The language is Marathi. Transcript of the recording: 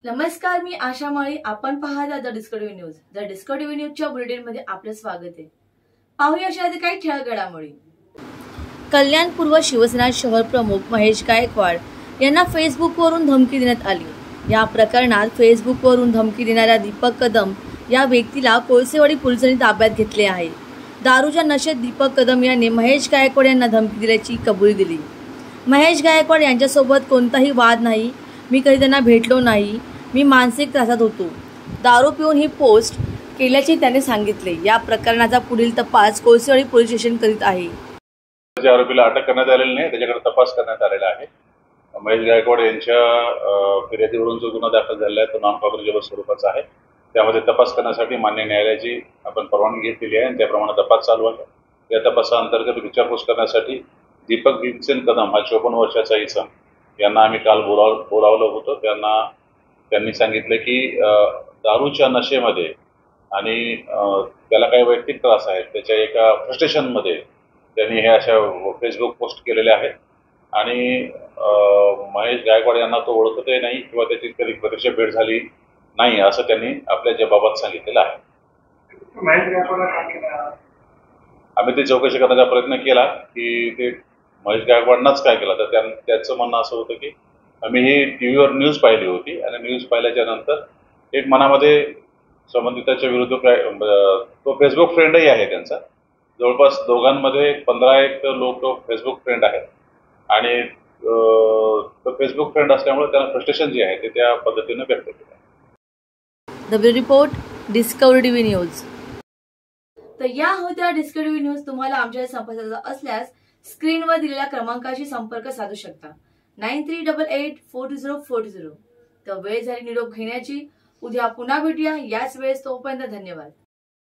नमस्कार, मी आशा माळी. आपण पाहता the discovery news. The discovery न्यूजच्या बुलेटिनमध्ये आपलं स्वागत आहे. पाहूया अशा काही ठळक घडामोडी. कल्याण पूर्व शिवसेना शहर प्रमुख महेश गायकवाड यांना फेसबुकवरून धमकी देण्यात आली. या प्रकरणात फेसबुकवरून धमकी देणाऱ्या दीपक कदम या व्यक्तीला कोळसेवाडी पोलिसांनी ताब्यात घेतले आहे. दारूच्या नशेत दीपक कदम यांनी महेश गायकवाड यांना धमकी दिल्याची कबुली दिली. महेश गायकवाड यांच्यासोबत कोणताही वाद नाही, मी कधी त्यांना भेटलो नाही, मी मानसिक त्रासात होतो, दारू पिऊन ही पोस्ट केल्याचे त्याने सांगितले. या प्रकरणाचा पुढील तपास कोळसेवाडी पोलीस स्टेशन करीत आहे. आरोपीला अटक करण्यात आलेली नाही, त्याच्याकडे तपास करण्यात आलेला आहे. महेश गायकवाड यांच्या फिर्यादीवरून जो गुन्हा दाखल झालेला आहे तो नॉन कॉग्निजेबल स्वरूपाचा आहे. त्यामध्ये तपास करण्यासाठी मान्य न्यायालयाची आपण परवानगी घेतलेली आहे आणि त्याप्रमाणे तपास चालू आहे. या तपासाअंतर्गत विचारपूस करण्यासाठी दीपक भीमसेन कदम हा 54 वर्षाचा इसम यांना आम्ही काल बोलावलं होतं. त्यांनी सांगितलं की दारूच्या नशेमध्ये आणि त्याला काही वैयक्तिक त्रास आहेत, त्याच्या एका फ्रस्ट्रेशनमध्ये त्यांनी हे अशा फेसबुक पोस्ट केलेल्या आहेत आणि महेश गायकवाड यांना तो ओळखतही नाही किंवा त्याची कधी प्रत्यक्ष भेट झाली नाही असं त्यांनी आपल्या जबाबात सांगितलेलं आहे. आम्ही ते चौकशी करण्याचा प्रयत्न केला की ते महेश गायकवाडनाच काय केलं, तर त्याचं म्हणणं असं होतं की आम्ही ही टीव्हीवर न्यूज पाहिली होती आणि न्यूज पाहिल्याच्या नंतर एक मनामध्ये संबंधिताच्या विरुद्ध तो फेसबुक फ्रेंडही आहे त्यांचा. जवळपास दोघांमध्ये 15 लोक फेसबुक फ्रेंड आहेत आणि तो फेसबुक फ्रेंड असल्यामुळे त्यांना फ्रस्ट्रेशन जे आहे ते त्या पद्धतीने व्यक्त केलं आहे. The report discovery TV news. तर या होत्या डिस्कव्हरी न्यूज. तुम्हाला आमच्या संपर्काचा असल्यास स्क्रीनवर दिलेल्या क्रमांकाशी संपर्क साधू शकता. 9388420420. तर वेळ झाली निरोप घेण्याची. उद्या पुन्हा भेटूया याच वेळेस. तोपर्यंत धन्यवाद.